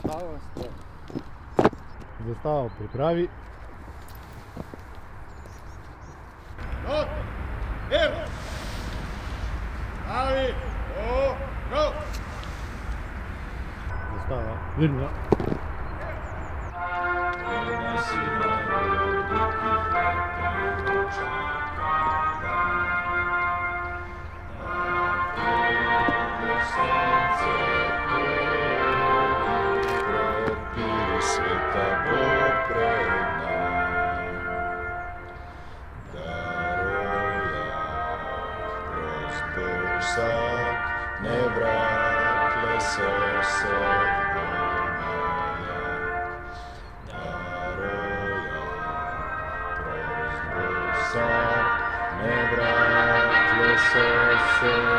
Zastava ste. Zastava pripravi. Not, here. Stavi, go. Zastava mirna. Sveta Bog pred nam daroja kroz Božak nevratle se moja daroja kroz Božak nevratle se